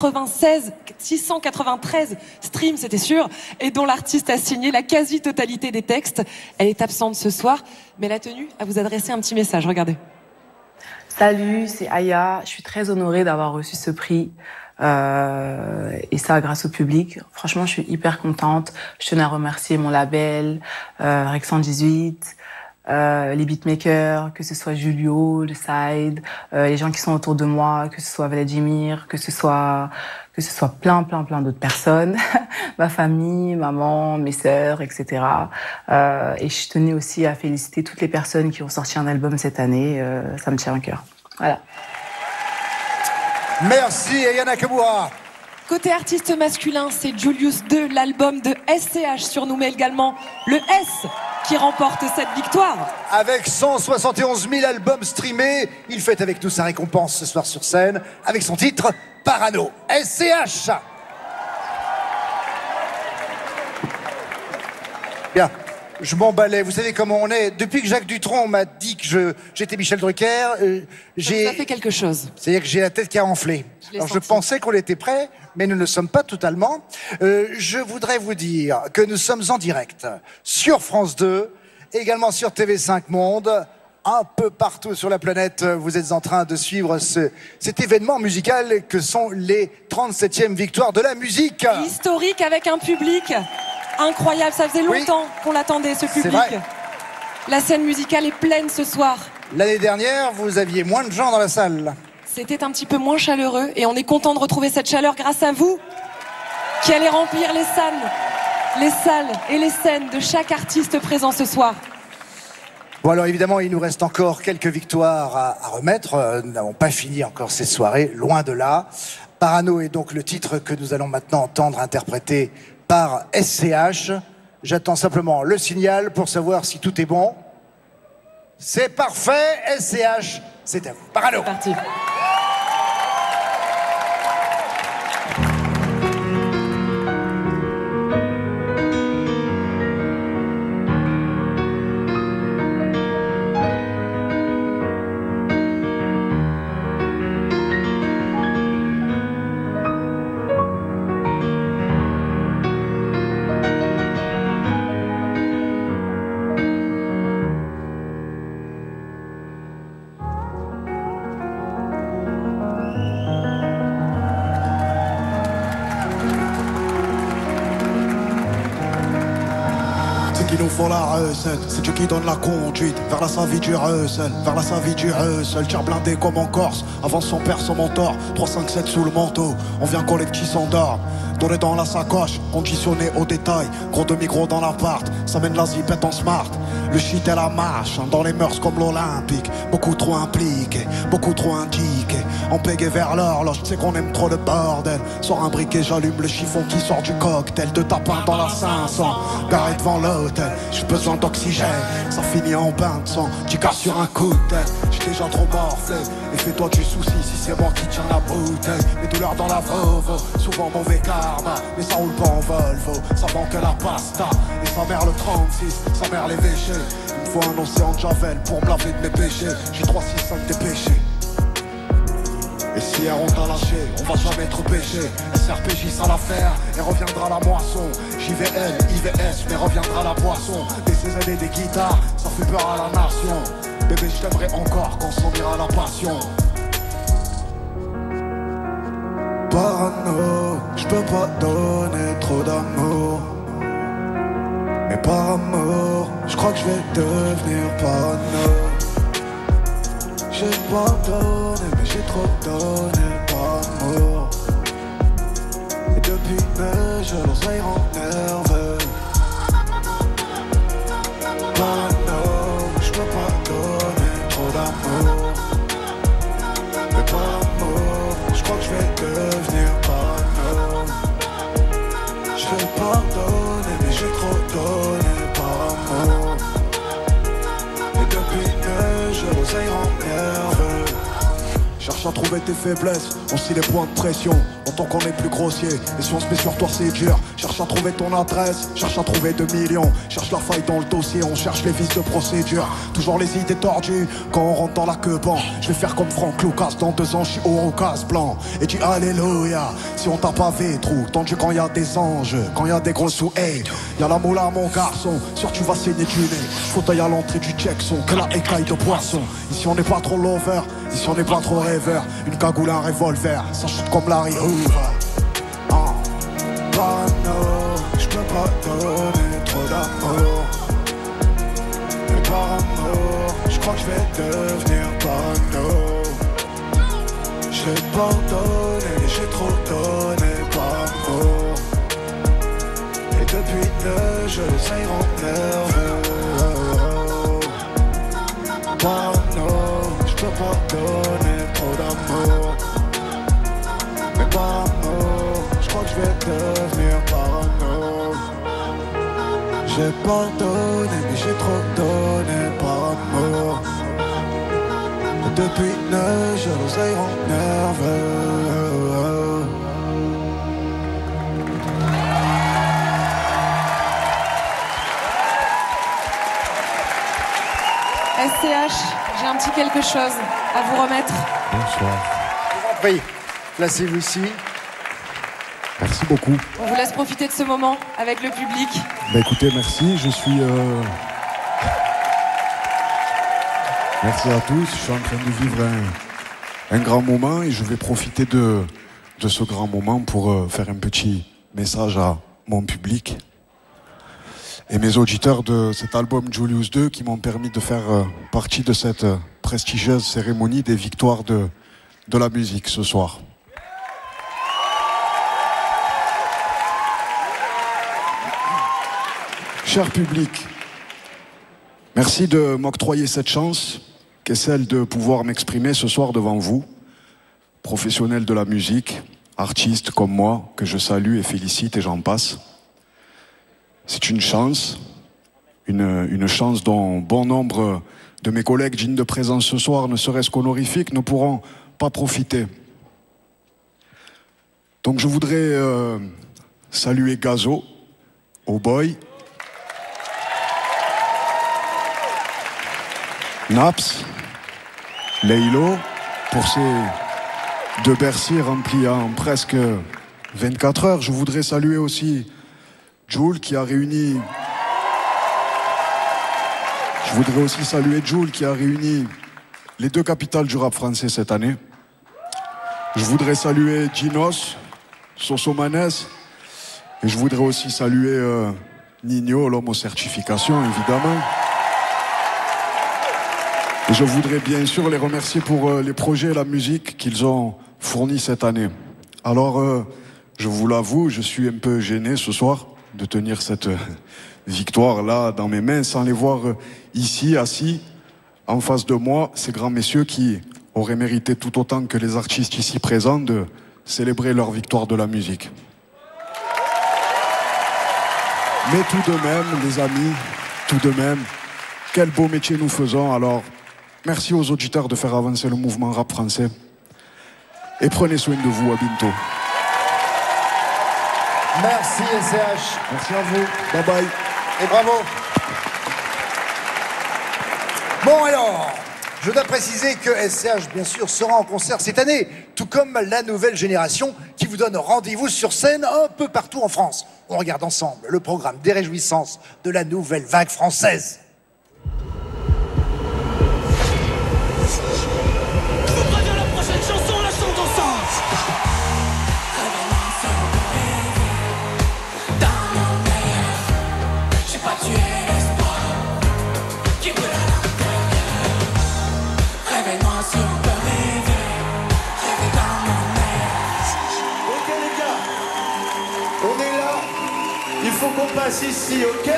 693 streams, c'était sûr, et dont l'artiste a signé la quasi-totalité des textes. Elle est absente ce soir, mais elle a tenu à vous adresser un petit message, regardez. Salut, c'est Aya, je suis très honorée d'avoir reçu ce prix, et ça grâce au public. Franchement, je suis hyper contente. Je tenais à remercier mon label, Rec 118, les beatmakers, que ce soit Julio, le Side, les gens qui sont autour de moi, que ce soit Vladimir, que ce soit plein d'autres personnes, ma famille, maman, mes sœurs, etc. Et je tenais aussi à féliciter toutes les personnes qui ont sorti un album cette année. Ça me tient à cœur. Voilà. Merci Aya Nakamura. Côté artiste masculin, c'est Julius 2, l'album de SCH, surnommé également le S, qui remporte cette victoire. Avec 171 000 albums streamés, il fête avec nous sa récompense ce soir sur scène, avec son titre Parano. SCH. Bien, je m'emballais, vous savez comment on est. Depuis que Jacques Dutronc m'a dit que j'étais Michel Drucker, j'ai... Ça fait quelque chose. C'est-à-dire que j'ai la tête qui a enflé. Alors je pensais qu'on était prêts, mais nous ne le sommes pas totalement. Je voudrais vous dire que nous sommes en direct sur France 2, également sur TV5 Monde, un peu partout sur la planète. Vous êtes en train de suivre cet événement musical que sont les 37e victoires de la musique. Historique, avec un public incroyable. Ça faisait longtemps qu'on l'attendait, ce public. Vrai. La scène musicale est pleine ce soir. L'année dernière, vous aviez moins de gens dans la salle. C'était un petit peu moins chaleureux et on est content de retrouver cette chaleur grâce à vous qui allez remplir les salles et les scènes de chaque artiste présent ce soir. Bon, alors évidemment, il nous reste encore quelques victoires à remettre. Nous n'avons pas fini encore cette soirée, loin de là. Parano est donc le titre que nous allons maintenant entendre interprété par SCH. J'attends simplement le signal pour savoir si tout est bon. C'est parfait, SCH, c'est à vous. Parano. C'est parti. Qui nous font la recette, c'est Dieu qui donne la conduite vers la savie du Russell, vers la savie du Russell. Tire blindé comme en Corse, avance son père, son mentor. 3-5-7 sous le manteau, on vient coller qui s'endort. Doré dans la sacoche, conditionné au détail. Gros demi-gros dans l'appart, ça mène la zipette en smart. Le shit et la marche, dans les mœurs comme l'Olympique. Beaucoup trop impliqué, beaucoup trop indiqué. En pégué vers l'horloge, tu sais qu'on aime trop le bordel. Sors un briquet, j'allume le chiffon qui sort du cocktail. De tapin dans la 500, garé devant l'hôtel. J'ai besoin d'oxygène, ça finit en bain de sang. Tu casses sur un coup de tête, j'ai déjà trop morflé. Et fais-toi du souci si c'est moi qui tiens la bouteille. Mes douleurs dans la Volvo, souvent mauvais karma. Mais ça roule pas en Volvo, ça manque la pasta. Et sa mère le 36, sa mère l'évêché. Il me faut un océan de javel pour me laver de mes péchés. J'ai 3, 6, 5 des péchés. Et si elle on t'a lâché, on va jamais trop pêcher. SRPJ ça l'affaire, et reviendra la moisson. JVL, IVS, mais reviendra la boisson. Des CZ et des guitares, ça fait peur à la nation. Bébé je t'aimerai encore quand s'en ira la passion. Parano, je peux pas donner trop d'amour. Mais par amour, je crois que je vais devenir parano. J'ai pas donné, mais j'ai trop donné par amour. Et depuis mes jeux, l'oseille rend nerveux. Parano, je peux pas donner trop d'amour. Mais par amour, je crois que je vais devenir parano. Je vais pas donner, mais j'ai trop donné par amour. Et depuis que je l'oseille rend nerveux. Cherche à à trouver tes faiblesses, on scie les points de pression, on tant qu'on est plus grossier. Et si on se met sur toi c'est dur, cherche à trouver ton adresse, cherche à trouver 2 millions, cherche la faille dans le dossier, on cherche les vices de procédure. Toujours les idées tordues, quand on rentre dans la queue ban. Je vais faire comme Franck Lucas, dans 2 ans je suis au casse blanc. Et dis alléluia, si on t'a pavé trou, tendu quand y a des anges, quand y a des gros sous, hey. Y'a la moula mon garçon, sûr tu vas saigner du nez. Fauteuil à l'entrée du Jackson, que la écaille de poisson. Ici on n'est pas trop lover, ici on n'est pas trop rêveur. Une cagoule, un revolver, ça shoot comme Larry Hoover. Parano, j'peux pas donner trop d'amour. Mais par amour, j'crois que j'vais devenir parano. J'ai pardonné, j'ai trop donné par amour. Et depuis je les ai rendus nerveux. Parano, j'peux pas donner trop d'amour. Mais par amour, j'crois que j'vais devenir parano. J'ai pardonné, mais j'ai trop donné par amour. Et depuis je les ai rendus nerveux. SCH, j'ai un petit quelque chose à vous remettre. Bonsoir. Oui, placez-vous ici. Merci beaucoup. On vous laisse profiter de ce moment avec le public. Bah écoutez, merci, je suis... Merci à tous, je suis en train de vivre un grand moment et je vais profiter de ce grand moment pour faire un petit message à mon public et mes auditeurs de cet album Julius 2 qui m'ont permis de faire partie de cette prestigieuse cérémonie des victoires de la musique ce soir. Cher public, merci de m'octroyer cette chance qu'est celle de pouvoir m'exprimer ce soir devant vous, professionnels de la musique, artistes comme moi, que je salue et félicite et j'en passe. C'est une chance dont bon nombre de mes collègues dignes de présence ce soir, ne serait-ce qu'honorifiques, ne pourront pas profiter. Donc je voudrais saluer Gazo, Oh Boy, Naps, Leilo, pour ces 2 Bercy remplis en presque 24 heures. Je voudrais saluer aussi Jul qui a réuni... Je voudrais aussi saluer Jul qui a réuni les 2 capitales du rap français cette année. Je voudrais saluer Ginos, Sosomanes, et je voudrais aussi saluer Nino, l'homme aux certifications, évidemment. Et je voudrais bien sûr les remercier pour les projets et la musique qu'ils ont fournis cette année. Alors, je vous l'avoue, je suis un peu gêné ce soir de tenir cette victoire-là dans mes mains sans les voir ici, assis, en face de moi, ces grands messieurs qui auraient mérité tout autant que les artistes ici présents de célébrer leur victoire de la musique. Mais tout de même, les amis, tout de même, quel beau métier nous faisons. Alors, merci aux auditeurs de faire avancer le mouvement rap français. Et prenez soin de vous, à bientôt. Merci SCH. Merci à vous. Bye bye. Et bravo. Bon alors, je dois préciser que SCH, bien sûr, sera en concert cette année, tout comme la nouvelle génération qui vous donne rendez-vous sur scène un peu partout en France. On regarde ensemble le programme des réjouissances de la nouvelle vague française. On est là, il faut qu'on passe ici, ok?